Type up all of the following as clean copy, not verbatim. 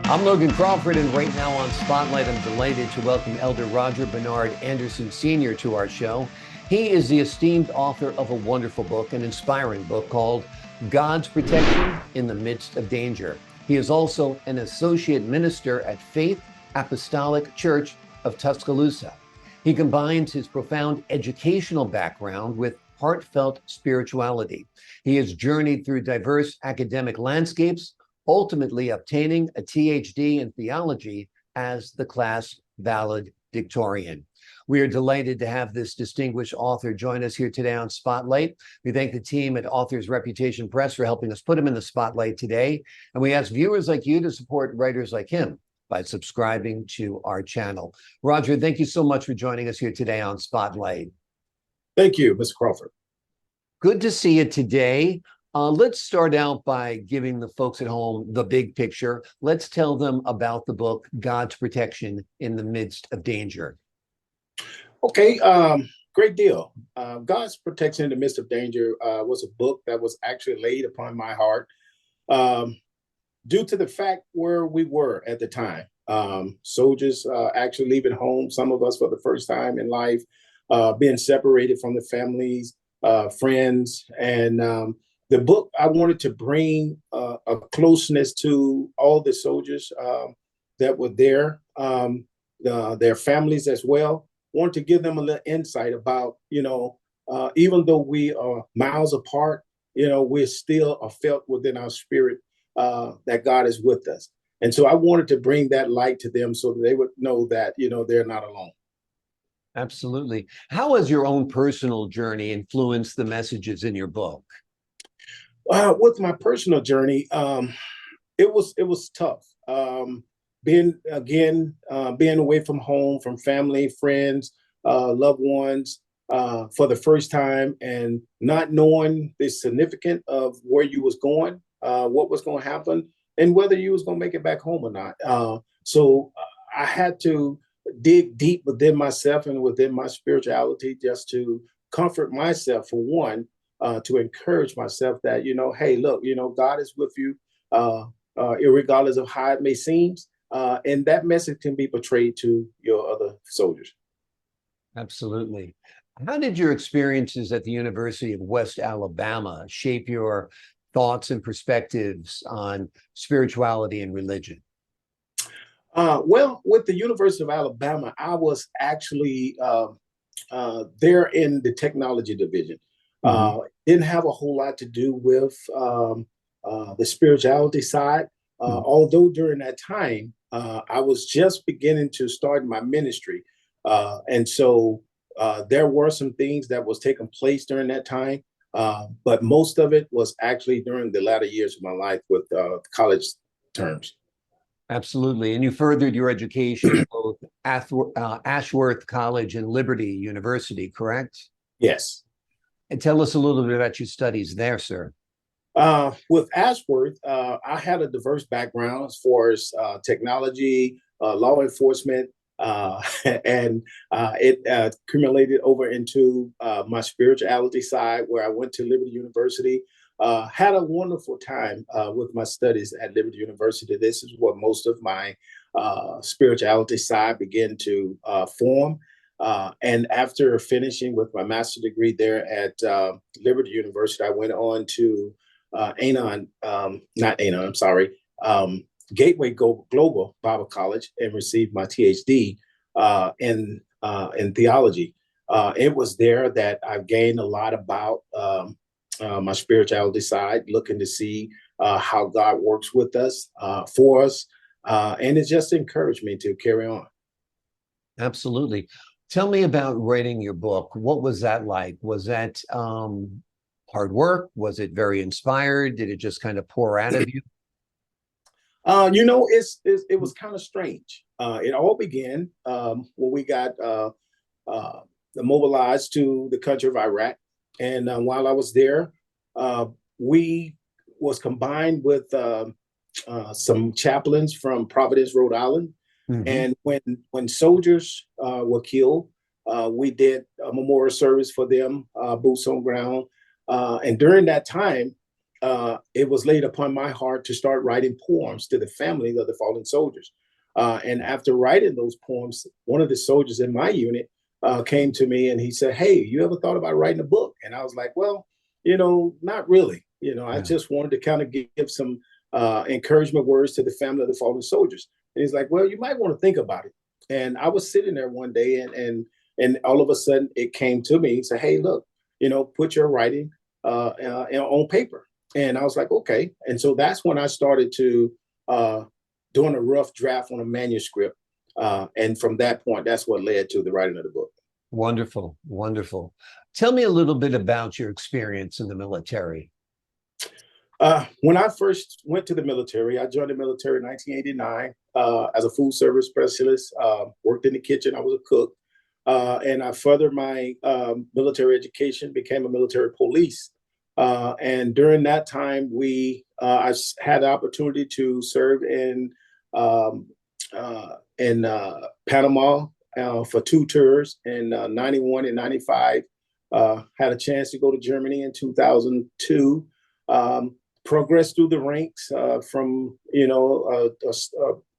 I'm Logan Crawford, and right now on Spotlight, I'm delighted to welcome Elder Roger Bernard Anderson Sr. to our show. He is the esteemed author of a wonderful book, an inspiring book called God's Protection in the Midst of Danger. He is also an associate minister at Faith Apostolic Church of Tuscaloosa. He combines his profound educational background with heartfelt spirituality. He has journeyed through diverse academic landscapes, ultimately obtaining a ThD in theology as the class valedictorian. We are delighted to have this distinguished author join us here today on Spotlight. We thank the team at Authors Reputation Press for helping us put him in the spotlight today. And we ask viewers like you to support writers like him by subscribing to our channel. Roger, thank you so much for joining us here today on Spotlight. Thank you, Mr. Crawford. Good to see you today. Let's start out by giving the folks at home the big picture. Let's tell them about the book, God's Protection in the Midst of Danger. Okay, great deal. God's Protection in the Midst of Danger was a book that was actually laid upon my heart due to the fact where we were at the time. Soldiers actually leaving home, some of us for the first time in life, being separated from the families, friends, and the book, I wanted to bring a closeness to all the soldiers that were there, their families as well. Wanted to give them a little insight about, even though we are miles apart, we're still felt within our spirit that God is with us. And so I wanted to bring that light to them so that they would know that, they're not alone. Absolutely. How has your own personal journey influenced the messages in your book? With my personal journey, it was tough. Being away from home, from family, friends, loved ones, for the first time, and not knowing the significance of where you was going, what was going to happen, and whether you was going to make it back home or not. So I had to dig deep within myself and within my spirituality just to comfort myself, for one. To encourage myself that, hey, look, God is with you, irregardless of how it may seem. And that message can be portrayed to your other soldiers. Absolutely. How did your experiences at the University of West Alabama shape your thoughts and perspectives on spirituality and religion? Well, with the University of Alabama, I was actually there in the technology division. Didn't have a whole lot to do with the spirituality side. Although during that time, I was just beginning to start my ministry. And so there were some things that was taking place during that time. But most of it was actually during the latter years of my life with college terms. Absolutely. And you furthered your education at both Ashworth College and Liberty University, correct? Yes. And tell us a little bit about your studies there, sir. With Ashworth, I had a diverse background as far as technology, law enforcement, and it accumulated over into my spirituality side, where I went to Liberty University. Had a wonderful time with my studies at Liberty University. This is where most of my spirituality side began to form. And after finishing with my master's degree there at Liberty University, I went on to Gateway Global Bible College and received my ThD in theology. It was there that I gained a lot about my spirituality side, looking to see how God works with us, for us, and it just encouraged me to carry on. Absolutely. Tell me about writing your book. What was that like? Was that hard work? Was it very inspired? Did it just kind of pour out of you? It was kind of strange. It all began when we got mobilized to the country of Iraq. And while I was there, we was combined with some chaplains from Providence, Rhode Island. And when soldiers were killed, we did a memorial service for them, boots on ground. And during that time, it was laid upon my heart to start writing poems to the family of the fallen soldiers. And after writing those poems, one of the soldiers in my unit came to me and he said, "Hey, you ever thought about writing a book?" And I was like, "Well, not really. I Yeah. just wanted to kind of give some encouragement words to the family of the fallen soldiers." And he's like, "Well, you might want to think about it." And I was sitting there one day, and all of a sudden it came to me. He said, "Hey, look, put your writing on paper." And I was like, "Okay." And so that's when I started to doing a rough draft on a manuscript. And from that point, that's what led to the writing of the book. Wonderful, wonderful. Tell me a little bit about your experience in the military. When I first went to the military, I joined the military in 1989 as a food service specialist, worked in the kitchen. I was a cook. And I furthered my military education, became a military police. And during that time, I had the opportunity to serve um, in Panama for 2 tours in 91 and 95. Had a chance to go to Germany in 2002. Progressed through the ranks from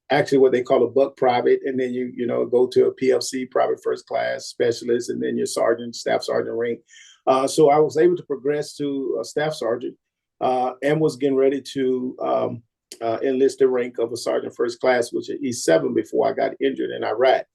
actually what they call a buck private, and then you go to a PFC, private first class specialist, and then your sergeant, staff sergeant rank. So I was able to progress to a staff sergeant and was getting ready to enlist the rank of a sergeant first class, which is E7, before I got injured in Iraq.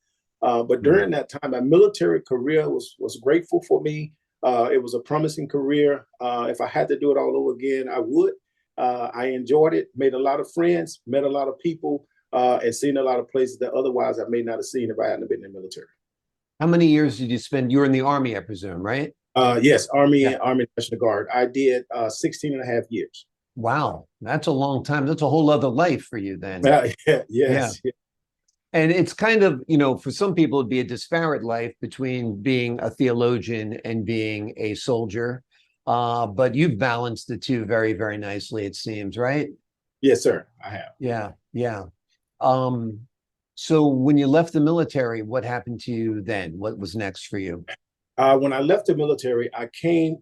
But during that time, my military career was grateful for me. It was a promising career. If I had to do it all over again, I would. I enjoyed it, made a lot of friends, met a lot of people, and seen a lot of places that otherwise I may not have seen if I hadn't been in the military. How many years did you spend? You were in the Army, I presume, right? Yes, Army Yeah. and Army National Guard. I did 16 and a half years. Wow, that's a long time. That's a whole other life for you then. Yeah, Yeah. yes. And it's kind of, for some people, it'd be a disparate life between being a theologian and being a soldier. But you've balanced the two very, very nicely, it seems, right? Yes, sir. I have. Yeah, yeah. Um, so when you left the military, what happened to you then? What was next for you? When I left the military, I came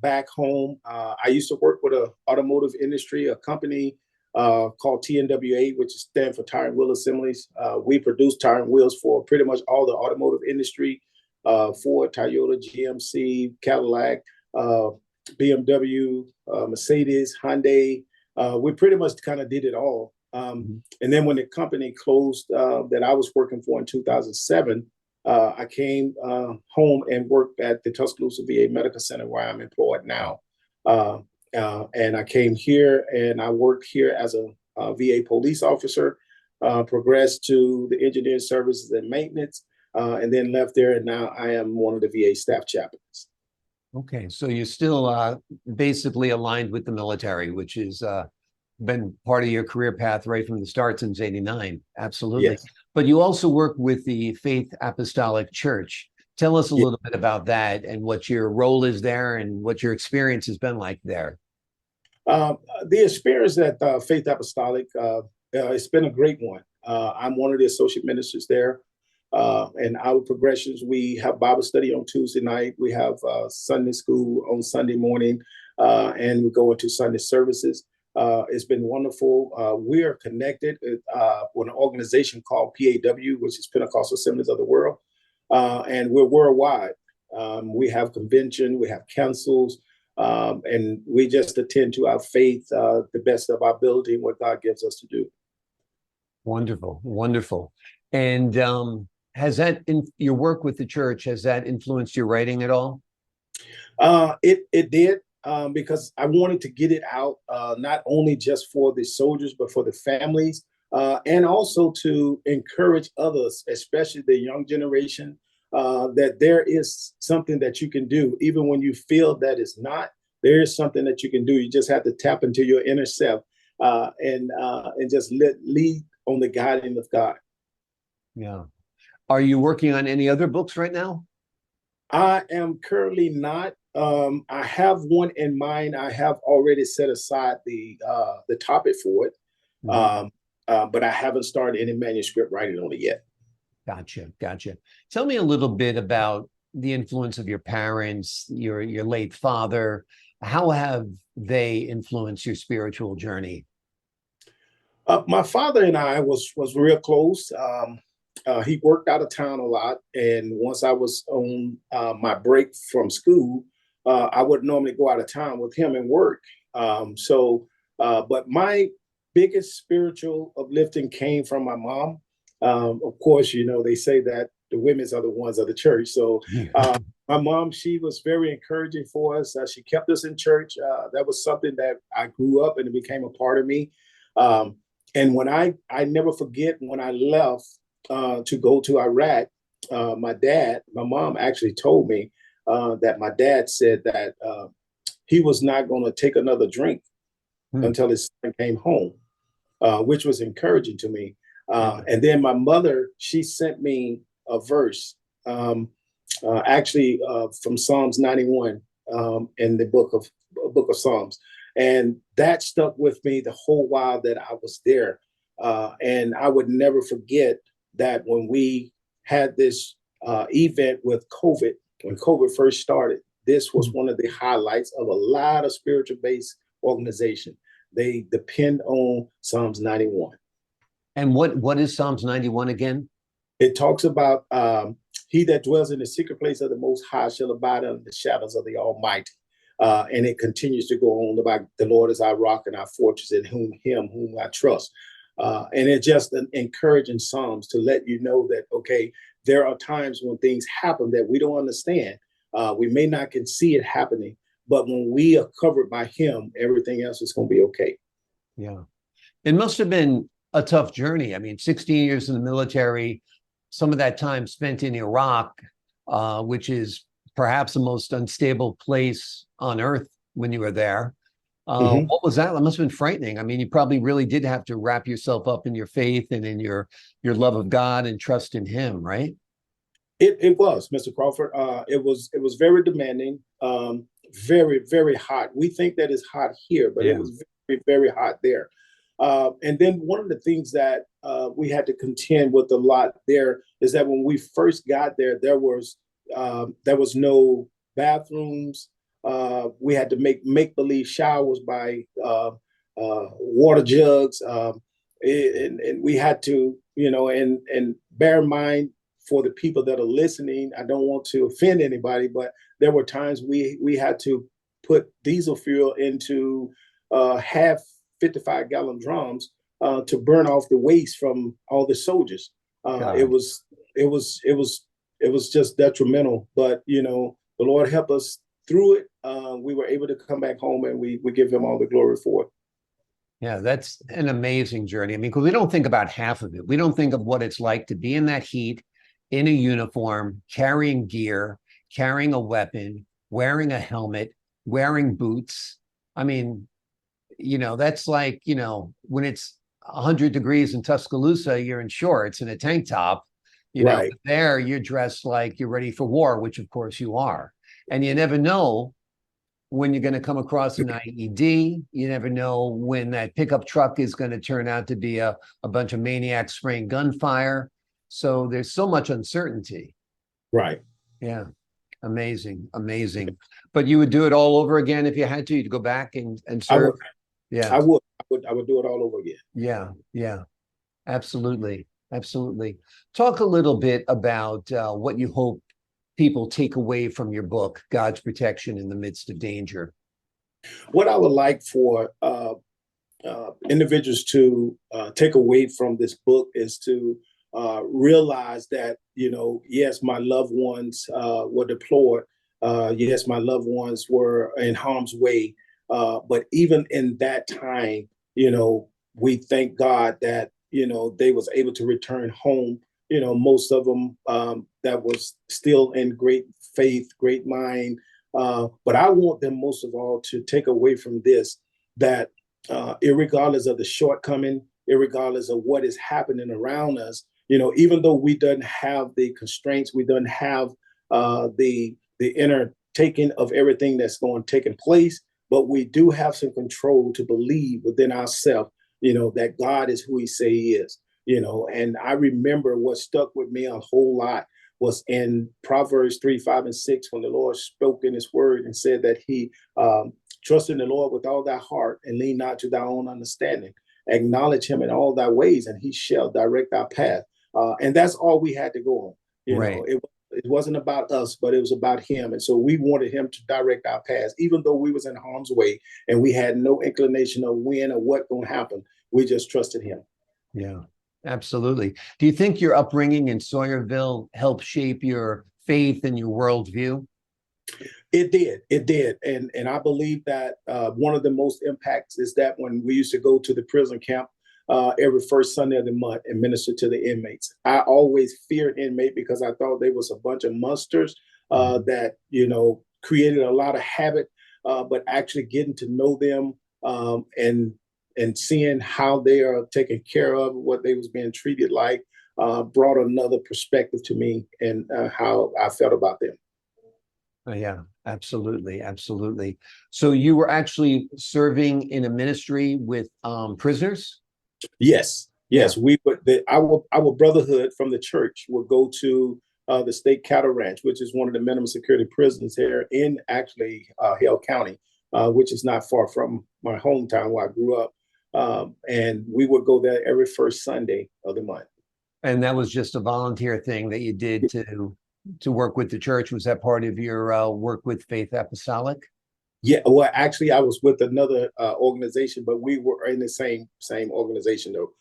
back home. I used to work with an automotive industry, a company called TNWA, which stands for Tire and Wheel Assemblies. We produce tire and wheels for pretty much all the automotive industry, Ford, Toyota, GMC, Cadillac, BMW, Mercedes, Hyundai. We pretty much kind of did it all. And then when the company closed that I was working for in 2007, I came home and worked at the Tuscaloosa VA Medical Center, where I'm employed now. And I came here and I worked here as a VA police officer, progressed to the engineering services and maintenance, and then left there. And now I am one of the VA staff chaplains. Okay, so you're still basically aligned with the military, which has been part of your career path right from the start since '89. Absolutely. Yes. But you also work with the Faith Apostolic Church. Tell us a Yeah. little bit about that and what your role is there and what your experience has been like there. Um, the experience at Faith Apostolic, it's been a great one. I'm one of the associate ministers there. And our progressions, we have Bible study on Tuesday night. We have Sunday school on Sunday morning, and we go into Sunday services. It's been wonderful. We are connected with an organization called PAW, which is Pentecostal Assemblies of the World, and we're worldwide. We have convention, we have councils, and we just attend to our faith the best of our ability and what God gives us to do. Wonderful, wonderful. And has that in your work with the church, has that influenced your writing at all? It did, because I wanted to get it out, not only just for the soldiers, but for the families, and also to encourage others, especially the young generation, that there is something that you can do, even when you feel that it's not. There is something that you can do. You just have to tap into your inner self and just lead on the guiding of God. Yeah. Are you working on any other books right now? I am currently not. I have one in mind. I have already set aside the topic for it, but I haven't started any manuscript writing on it yet. Gotcha, gotcha. Tell me a little bit about the influence of your parents, your late father. How have they influenced your spiritual journey? My father and I was real close. He worked out of town a lot, and once I was on my break from school, I would normally go out of town with him and work. But my biggest spiritual uplifting came from my mom. Of course, you know they say that the women's are the ones of the church. So my mom, she was very encouraging for us. She kept us in church. That was something that I grew up and it became a part of me. Um, and when I never forget when I left to go to Iraq, my mom actually told me that my dad said that he was not going to take another drink Hmm. until his son came home, which was encouraging to me. Yeah. And then my mother, she sent me a verse, actually from Psalms 91 in the book of Psalms, and that stuck with me the whole while that I was there. And I would never forget that when we had this event with COVID, when COVID first started, this was one of the highlights of a lot of spiritual based organization. They depend on Psalms 91. And what is Psalms 91 again? It talks about he that dwells in the secret place of the Most High shall abide under the shadows of the Almighty. And it continues to go on about the Lord is our rock and our fortress, in whom I trust. And it's just an encouraging Psalms to let you know that, okay, there are times when things happen that we don't understand. We may not can see it happening, but when we are covered by him, everything else is going to be okay. Yeah. It must have been a tough journey. I mean, 16 years in the military, some of that time spent in Iraq, which is perhaps the most unstable place on earth when you were there. Mm-hmm. What was that? That must have been frightening. I mean, you probably really did have to wrap yourself up in your faith and in your love of God and trust in Him, right? It was, Mr. Crawford. It was very demanding, very, very hot. We think that it's hot here, but it Yeah. was very, very hot there. And then one of the things that we had to contend with a lot there is that when we first got there, there was no bathrooms. We had to make believe showers by water jugs, and we had to, you know, and bear in mind for the people that are listening, I don't want to offend anybody, but there were times we had to put diesel fuel into half 55-gallon drums to burn off the waste from all the soldiers. Uh, it God. was it was it was it was just detrimental, but you know the Lord helped us through it. We were able to come back home, and we give Him all the glory for it. Yeah, that's an amazing journey. I mean, because we don't think about half of it. We don't think of what it's like to be in that heat, in a uniform, carrying gear, carrying a weapon, wearing a helmet, wearing boots. I mean, that's like, when it's 100 degrees in Tuscaloosa, you're in shorts and a tank top. Right. There you're dressed like you're ready for war, which of course you are. And you never know when you're going to come across an IED. You never know when that pickup truck is going to turn out to be a bunch of maniacs spraying gunfire. So there's so much uncertainty. Right. Yeah. Amazing. Amazing. But you would do it all over again if you had to. You'd go back and I serve. would. Yeah. I would do it all over again. Yeah. Yeah. Absolutely. Absolutely. Talk a little bit about what you hope people take away from your book, God's Protection in the Midst of Danger. What I would like for individuals to take away from this book is to realize that, yes, my loved ones were deployed. Yes, my loved ones were in harm's way. But even in that time, we thank God that, they was able to return home. Most of them that was still in great faith, great mind. But I want them most of all to take away from this that irregardless of the shortcoming, irregardless of what is happening around us, even though we don't have the constraints, we don't have the inner taking of everything that's going taking place, but we do have some control to believe within ourselves, that God is who He say He is. And I remember what stuck with me a whole lot was in Proverbs 3, 5, and 6, when the Lord spoke in His word and said that He trust in the Lord with all thy heart and lean not to thy own understanding. Acknowledge him in all thy ways, and he shall direct our path. And that's all we had to go on. You know, Right. it wasn't about us, but it was about him. And so we wanted him to direct our paths, even though we was in harm's way and we had no inclination of when or what going to happen. We just trusted him. Yeah, absolutely. Do you think your upbringing in Sawyerville helped shape your faith and your worldview? It did. It did. And I believe that one of the most impacts is that when we used to go to the prison camp every first Sunday of the month and minister to the inmates, I always feared inmate because I thought they was a bunch of monsters that, you know, created a lot of havoc, but actually getting to know them and seeing how they are taken care of, what they was being treated like, brought another perspective to me and how I felt about them. Yeah, absolutely, absolutely. So you were actually serving in a ministry with prisoners? Yes, Yeah, yes. We would our brotherhood from the church would go to the state cattle ranch, which is one of the minimum security prisons here in actually Hale County, which is not far from my hometown where I grew up. And we would go there every first Sunday of the month. and that was just a volunteer thing that you did to work with the church. Was that part of your work with Faith Apostolic? Yeah, well, actually, I was with another organization, but we were in the same organization though.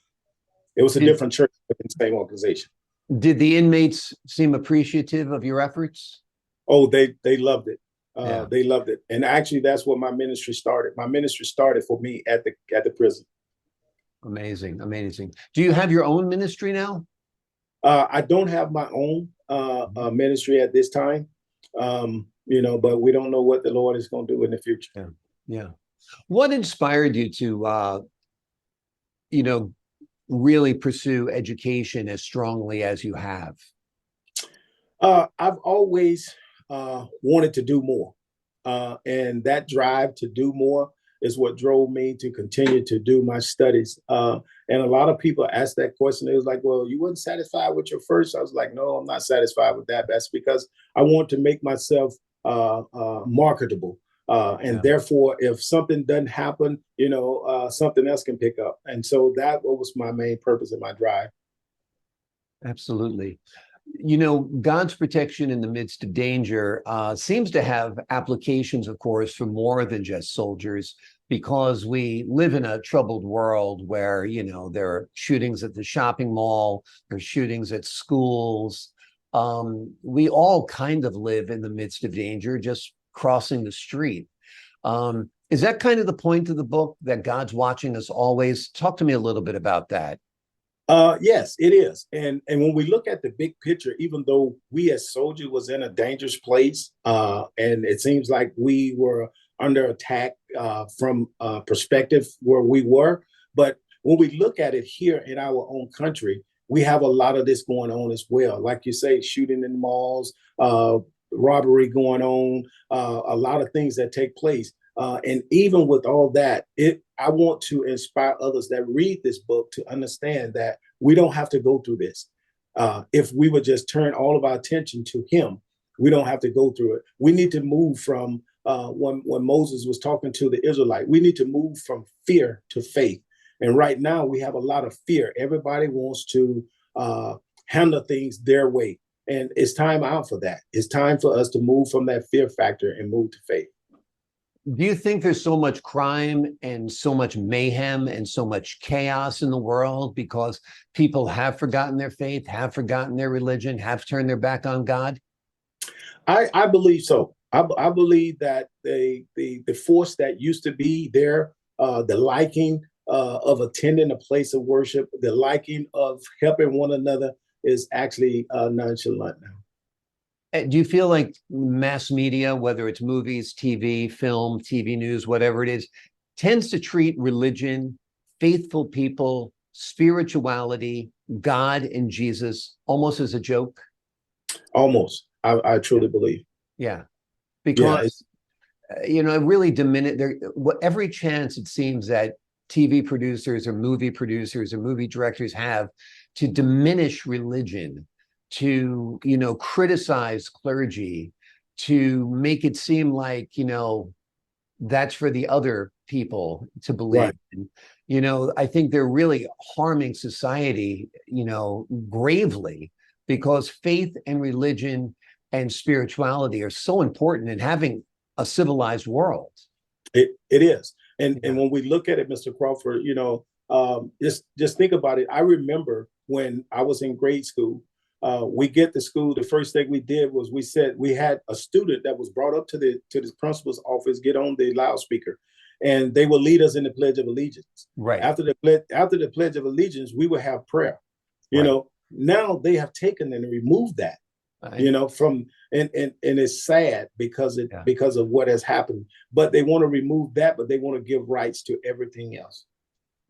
It was a Did different church, but in the same organization. did the inmates seem appreciative of your efforts? Oh, they loved it. Yeah, They loved it, and actually, that's what my ministry started. My ministry started for me at the prison. amazing, amazing. Do you have your own ministry now? I don't have my own ministry at this time, you know, but we don't know what the Lord is going to do in the future. Yeah, yeah. What inspired you to you know, really pursue education as strongly as you have? I've always wanted to do more, and that drive to do more is what drove me to continue to do my studies. And a lot of people ask that question. It was like, "Well, you weren't satisfied with your first." I was like, "No, I'm not satisfied with that. That's because I want to make myself marketable." And Yeah, therefore, if something doesn't happen, you know, something else can pick up. And so that was my main purpose and my drive. absolutely. You know, God's protection in the midst of danger seems to have applications, of course, for more than just soldiers, because we live in a troubled world where, you know, there are shootings at the shopping mall, there's shootings at schools. We all kind of live in the midst of danger, just crossing the street. Is that kind of the point of the book, that God's watching us always? Talk to me a little bit about that. Yes, it is. And when we look at the big picture, even though we as soldiers was in a dangerous place, and it seems like we were under attack from perspective where we were, but when we look at it here in our own country, we have a lot of this going on as well. Like you say, shooting in malls, robbery going on, a lot of things that take place. And even with all that, I want to inspire others that read this book to understand that we don't have to go through this. If we would just turn all of our attention to Him, we don't have to go through it. We need to move from when Moses was talking to the Israelite. We need to move from fear to faith. And right now, we have a lot of fear. Everybody wants to handle things their way, and it's time out for that. It's time for us to move from that fear factor and move to faith. Do you think there's so much crime and so much mayhem and so much chaos in the world because people have forgotten their faith, have forgotten their religion, have turned their back on God? I believe so. I believe that the force that used to be there, the liking of attending a place of worship, the liking of helping one another is actually nonchalant now. Do you feel like mass media, whether it's movies, TV, film, TV news, whatever it is, tends to treat religion, faithful people, spirituality, God and Jesus almost as a joke? Almost, I Yeah. truly believe. Yeah. Yeah, Because you know, it really diminish there. What every chance it seems that TV producers or movie directors have to diminish religion, to, you know, criticize clergy, to make it seem like, you know, that's for the other people to believe. Right. And, I think they're really harming society, gravely, because faith and religion and spirituality are so important in having a civilized world. It is. And Yeah. when we look at it, Mr. Crawford, just think about it. I remember when I was in grade school, we get to school. The first thing we did was we said we had a student that was brought up to the principal's office, get on the loudspeaker, and they will lead us in the Pledge of Allegiance. Right. After the Pledge of Allegiance, we would have prayer. Right. Now they have taken and removed that. Right. From and it's sad because Yeah. because of what has happened. But they want to remove that, but they want to give rights to everything else.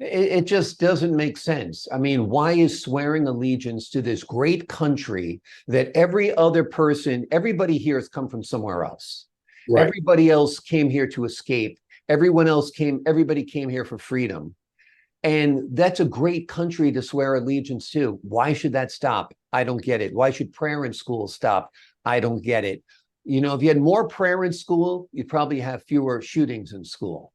It just doesn't make sense. I mean, why is swearing allegiance to this great country that everybody here has come from somewhere else? Right. Everybody else came here to escape. Everybody came here for freedom. And that's a great country to swear allegiance to. Why should that stop? I don't get it. Why should prayer in school stop? I don't get it. If you had more prayer in school, you'd probably have fewer shootings in school,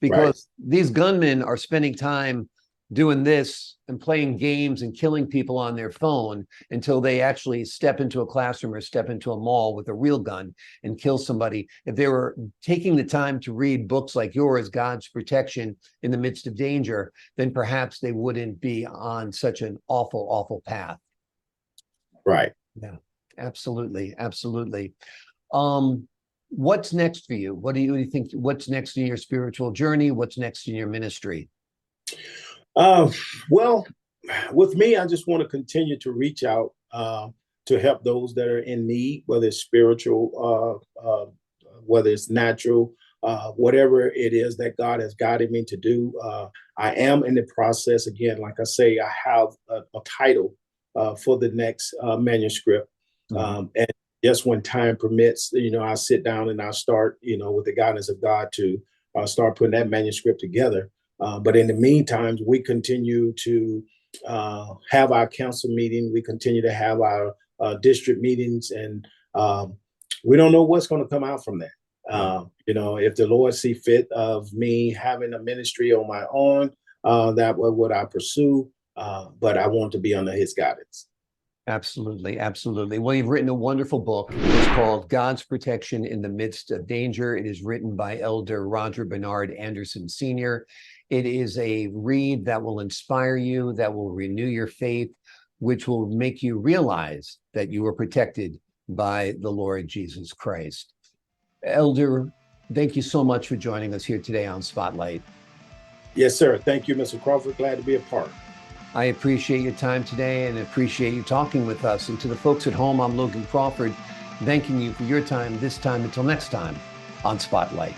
because these gunmen are spending time doing this and playing games and killing people on their phone until they actually step into a classroom or step into a mall with a real gun and kill somebody. If they were taking the time to read books like yours, God's Protection in the Midst of Danger, then perhaps they wouldn't be on such an awful, awful path. Right. Yeah, absolutely. Absolutely. What's next for you? What do you think? What's next in your spiritual journey? What's next in your ministry? Well, with me, I just want to continue to reach out to help those that are in need, whether it's spiritual, whether it's natural, whatever it is that God has guided me to do. I am in the process. Again, like I say, I have a title for the next manuscript. And just when time permits, I sit down and I start, with the guidance of God to start putting that manuscript together. But in the meantime, we continue to have our council meeting. We continue to have our district meetings, and we don't know what's going to come out from that. If the Lord see fit of me having a ministry on my own, that would I pursue. But I want to be under His guidance. Absolutely. Absolutely. Well, you've written a wonderful book. It's called God's Protection in the Midst of Danger. It is written by Elder Roger Bernard Anderson Sr. It is a read that will inspire you, that will renew your faith, which will make you realize that you are protected by the Lord Jesus Christ. Elder, thank you so much for joining us here today on Spotlight. Yes, sir. Thank you, Mr. Crawford. Glad to be a part. I appreciate your time today and appreciate you talking with us. And to the folks at home, I'm Logan Crawford, thanking you for your time this time. Until next time on Spotlight.